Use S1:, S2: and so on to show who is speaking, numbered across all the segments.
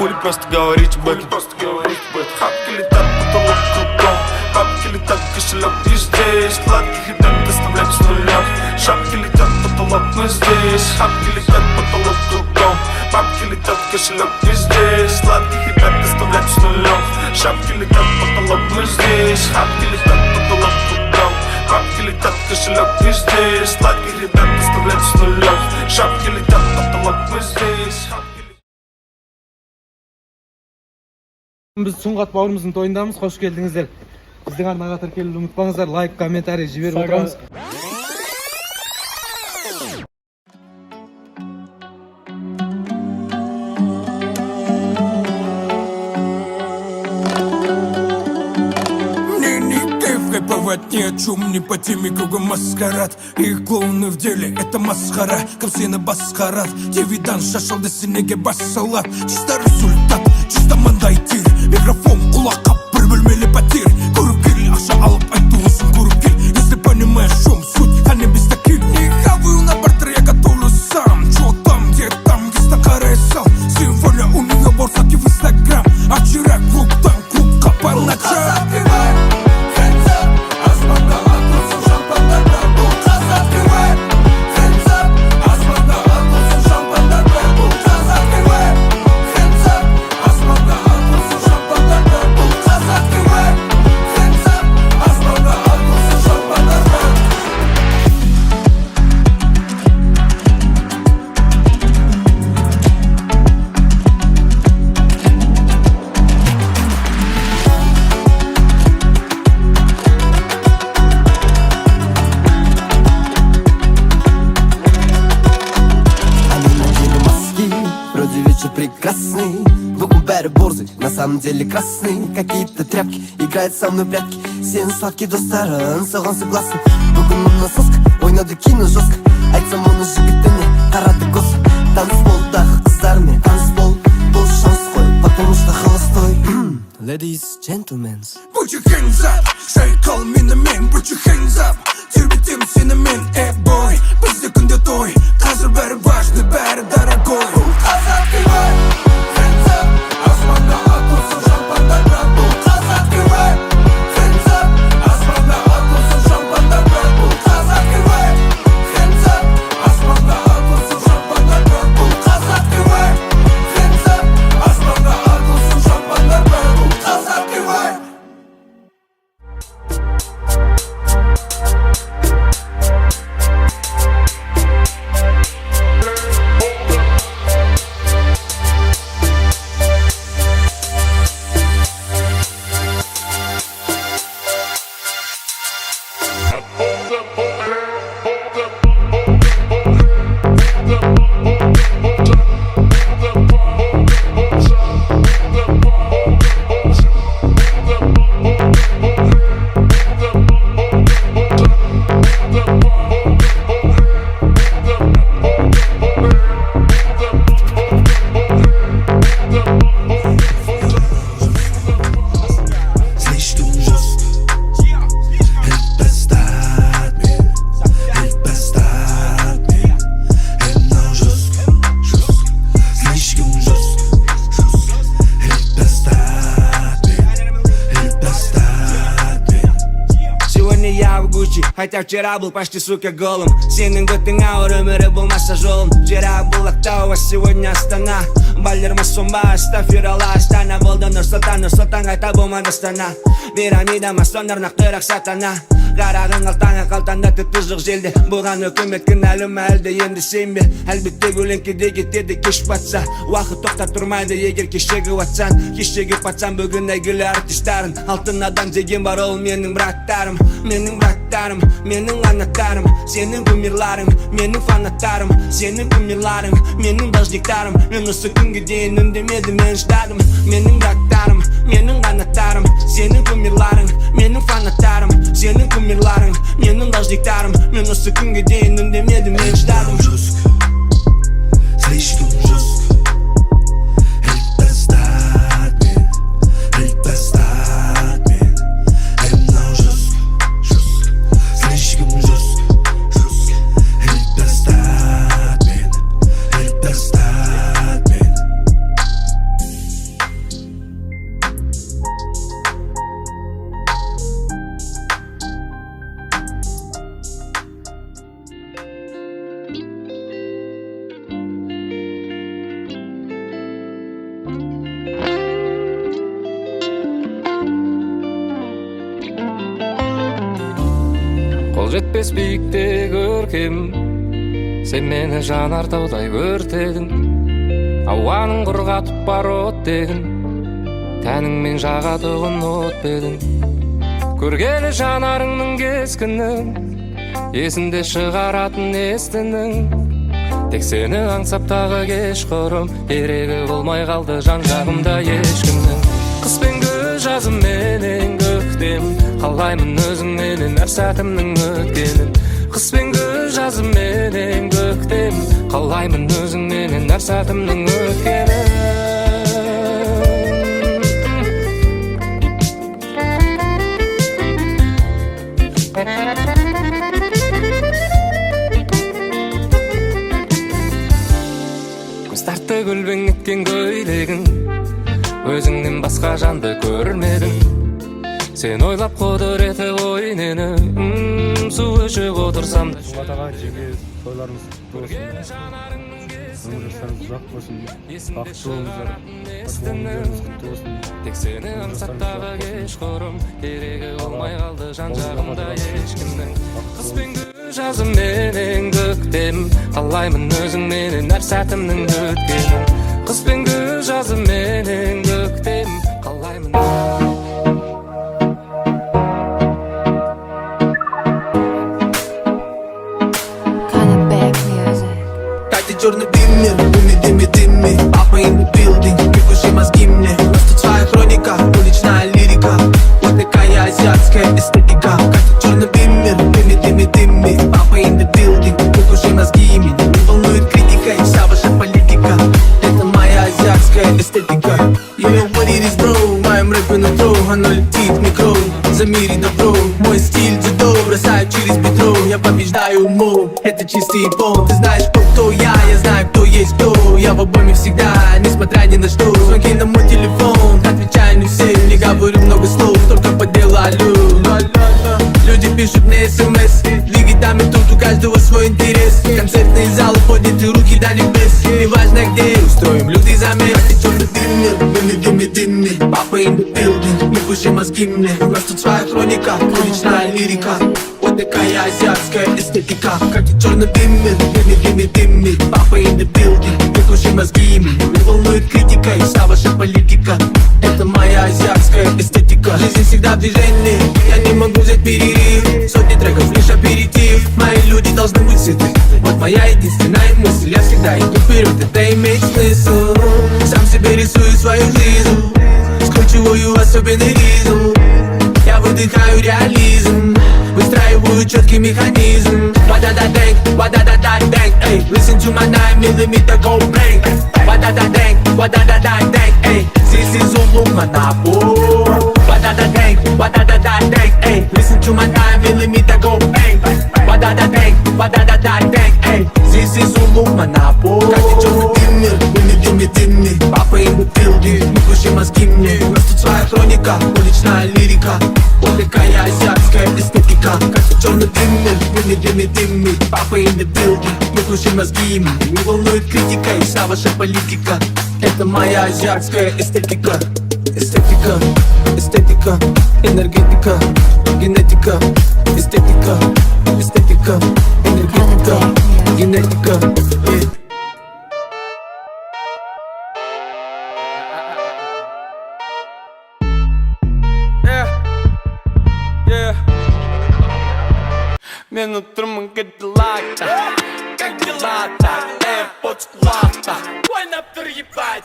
S1: Хули просто говорить об этом. Хапки летят, потолок кругом. Бабки летят, кошелек везде. Сладких ребят доставлять с нулем. Шапки летят, потолок мы здесь. Хапки летят, потолок кругом. Бабки летят, кошелек везде. Сладких ребят доставлять с нулем. Шапки летят, потолок мы здесь. Хапки летят, потолок кругом. Бабки летят, кошелек везде. Сладких ребят доставлять с нулем. Шапки летят, потолок мы здесь.
S2: Біз Сұңғат бауырымыздың тойындамыз, қош келдіңіздер. Біздің арнаға тіркелуді ұмытпаңыздар, лайк, комментарий жіберіп отырамыз.
S3: Кайфовать ни о чем, не по теме, кругом маскарад. Их клоуны в деле, это масхара. Капсина басхарат, девидан шашалды сенеге бас салат. Чисто результат, чисто мандай тир. Микрофон кулакқа бір бөлмелі пәтер. Көріп кел, ақша алып айту үшін көріп кел. Если понимаешь, в чем суть, а не без таких. Не хаваю на бартер, я готовлю сам. Чё там, где там, гистан карай сал. Симфония у нее борсаки в инстаграм. А вчера клуб там, клуб по ночам.
S4: Прекрасный, Букуберы борзый, на самом деле красный. Какие-то тряпки, играет со мной прятки. Сен сладкий достарын, соған согласен. Бүгін мұна соска, ойнады кино жестко. Айтсам оны жігітіне, қарады косы. Танцполдағы қыздармен, танцпол, бұл шанс қой, потому что холостой. Ladies, gentlemen,
S3: put your hands up, shake all мені мен, put your hands up. Тербетем сені мен, boy, бізде күнде той. Қазір бәрі важный, бәрі дорогой.
S5: Хотя вчера был почти, сука, голым. Сенің бүтін ауыр өмірі болмаса жолым. Вчера был Ақтау, а сегодня Астана. Балдерма сомба, стафирала Астана. Болды Нұрсұлтан, Нұрсұлтан қайта болмады Астана. Пирамида масондар нақтырақ сатана. Қарағың қалтаңа, қалтанда тұтызық желде. Бұған өкімет кінәлі ме әлде енді сен бе? Әлбетте көлеңкеде кетеді кеш батса. Уақыт тоқтап тұрмайды егер кешегі ватсан. Кешегі патсан бүгін әйгілі артистарын. Алтын адам деген бар ол менің браттарым. Менің браттарым, менің анаттарым. Сенің кумирларың, менің фанаттарым. Сенің кумирларың, менің должниктарым. Мен осы күнге дейін үндемедім, мен шыдадым. Менің браттарым, менің анаттарым. Сенің кумирларың, менің фанаттарым. Сенің кумирларың, менің должниктарым. Мен осы күнге дейін үндемедім, мен шыдадым.
S3: Слишком жестко.
S6: Қол жетпес биікте көркем, сен мені жанар таудай өртедің. Ауаның құрғатып бар оттегін, тәніңмен жағатығын от бедің. Көргелі жанарыңның кескінің, есінде шығаратын естінің. Тек сені аңсап тағы кеш құрым, керегі болмай қалды жан жағымда ешкімнің. Қыс пен күз, жазым менен көктем, қалаймын өзіңменен әр сәтімнің өткенін. Қыс пен күз, жазым менен көктем, қалаймын өзіңменен әр сәтімнің өткенін. Көз тартты гүлбең еткен көйлегің, өзіңнен басқа жанды көрмедің. Сен ойлап құдіреті ойнені, су ішіп отырсам да.
S2: Атаға жеке тойларыңыз құтты болсын, өмір жастарыңыз ұзақ болсын, бақытты болыңыздар, татулығыңыз құтты болсын.
S6: Тек сені аңсап тағы кеш құрым, керегі болмай қалды жан жағымда ешкімнің. Қыс пен күз, жазым менен көктем, қалаймын өзіңменен әр сәтімнің өткенін. Қыс пен күз, жазым менен көктем, қалаймын.
S4: Черный дымер, дымми, папа in the building, прикуши мозги мне. У нас тут своя хроника, уличная лирика, вот такая азиатская эстетика. Как-то черный дымер, дымми, папа in the building, прикуши мозги мне. Не волнует критика и вся ваша политика, это моя азиатская эстетика. You know what it is, bro, моим рэпе на тро, оно летит в микро, за мире добро. Мой стиль дзюдо, бросаю через бедро, я побеждаю умом, это чистый пол. Ты знаешь, кто я знаю, кто есть кто. Я в обойме всегда, несмотря ни на что. Звонки на мой телефон, отвечаю не все. Не говорю много слов, только по делу алло. Люди пишут мне смс, двигателями тут у каждого свой интерес. Концертные залы, подняты руки до небес. Неважно где, устроим люди замес. Ты черный дымер, дымми, папа in the building, не пуши мозги мне. У нас тут своя хроника, уличная лирика, вот такая азиатская эстетика. Как и черный дымер, дымми, папа in the building, не пуши мозги мне. Не волнует критика и вся ваша политика, это моя азиатская эстетика. Жизнь всегда в движении, я не могу взять перерыв. Сотни треков, лишь аперитив. Мои люди должны быть сыты, вот моя единственная мысль. Я всегда иду вперед, это имеет смысл. Сам себе рисую свою жизнь, скручиваю особенный ритм. Я выдыхаю реализм, выстраиваю четкий механизм. Wa-da-da-dang, эй. Listen to my 9mm go bang. Wa-da-da-dang, эй. This is Zulu Manapo. Wa-da-da-dang, эй. Listen to my 9mm go bang. Wa-da-da-dang, эй. This is Zulu Manapo. Как и черный дымер, дымми, папа in the building, не пуши мозги мне. У нас тут своя хроника, уличная лирика, вот такая азиатская эстетика. Как и черный дымер, папа in the building, не пуши мозги мне. Не волнует критика и вся ваша политика, это моя азиатская эстетика. Эстетика, эстетика, энергетика, генетика. Эстетика, эстетика, энергетика, генетика.
S1: Мен отырмын кадиллакта, как дела-то, AirPods құлақта. Ойнап тұр ебать,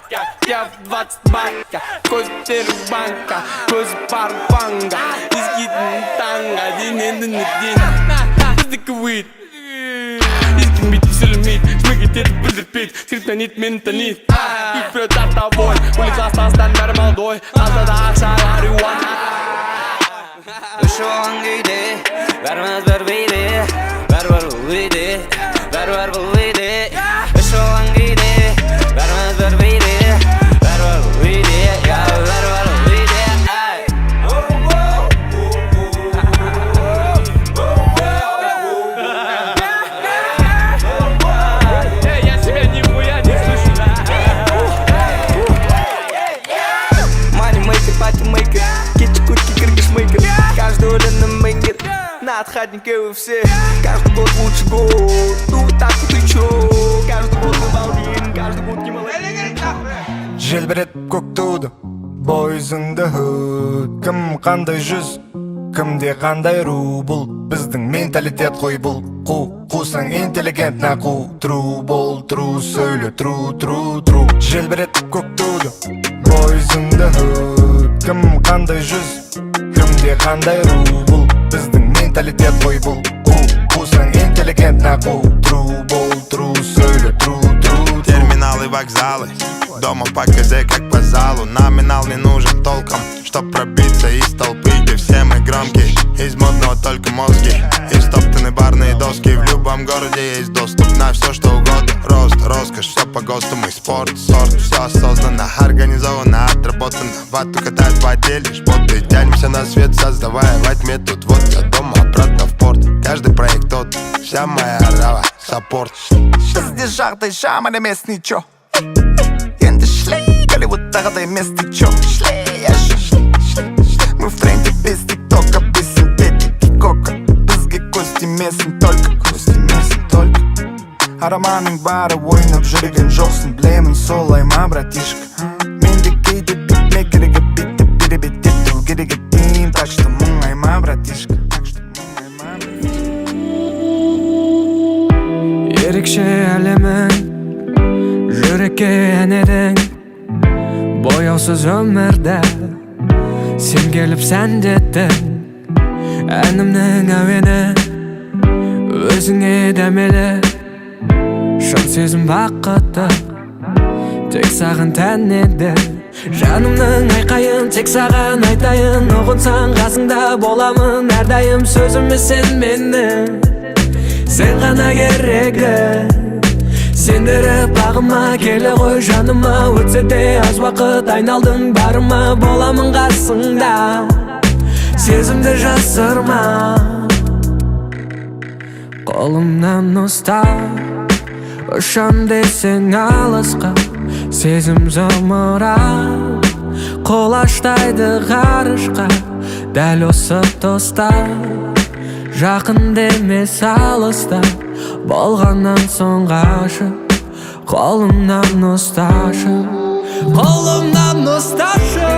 S1: я в 20 бакка, көздері банка, көзі бар банга. Езгейдің таңға, дененді неден, біздікі уид. Езгенбейді, сөйлемейді, шмегетеді, білдірпейді, скриптонит мені танит. И вперед за тобой, улица остастан бәрі молодой, қалтада ақша риуан.
S5: Ушуған күйде, бәріміз бір бейде, бәрі-бір бұл үйде, бәрі-бір бұл үйде. Ушуған күйде, бәріміз бір бейде, бәрі-бір бұл үйде, бәрі-бір бұл үйде.
S1: Я себя нихуя не слышу.
S5: Money maker, party maker, кетчі көтке кіргіш мейкер. Каждый өлімнің мейкер, на отходе праздники вы все. Каждый год лучше год. Ну так вот и чё? Каждый год мы балдим, каждый год не молодеем.
S7: Желбірет көк туды бойызыңды хүт. Кім қандай жүз, кімде қандай ру. Бұл біздің менталитет қой бұл. Қусаң интеллигент нақу. Тру бол, тру сөйле, тру. Желбірет көк туды бойызыңды хүт. Кім қандай жүз, кімде қандай ру. Бұл біздің менталитет қой бұл. Қусаң интеллигент нақу. Тру бол, тру сөйле, тру.
S8: Терминалы, вокзалы, дома по КЗ, как по залу. Номинал не нужен толком, чтоб пробиться из толпы, где все мы громкие. Из модного только мозги и стоптаны барные доски. В любом городе есть доступ на все, что угодно. Рост, роскошь, все по ГОСТу. Мы спорт, сорт, все осознанно, организованно, отработано. Вату катают в отделе, шпоты. Тянемся на свет, создавая во тьме. Тут вот я дома, обратно в порт. Каждый проект тот, вся моя рава, саппорт.
S7: Бізде жағдай жаман емес ничо. Енді шлей, Голливудтағыдай емес ты чё? Шлей, мы в тренде без тиктока, без синтетики кока. Бізге көз тимесін только. Араманың бары ойнап жүрген жоқсың, білемін солай ма, братишка? Менде кейде битмекерге битті бері-бет етту кереге дейін. Так что мұңай ма, братишка?
S9: Ерекше әлемің, жүрекке әнедің, бояусыз өмірді сен келіп сәндеттің. Әнімнің әуені өзіңе дәмелі, шын сезім бақытты тек саған тән еді. Жанымның айқайын тек саған айтайын, ұғынсаң қасыңда боламын әрдайым. Сөзіме сен менің, сен ғана керегі. Сендіріп бағыма келе ғой жаныма. Өтсе де аз уақыт айналдың барыма. Боламын қасыңда, сезімді жасырма. Қолымнан ұстап, ұшам десең алысқа. Сезім зымырап, қолаштайды ғарышқа. Дәл осы тоста, жақын демес алыста. Болғаннан соң ғашық, қолымнан ұсташы. Қолымнан ұсташы.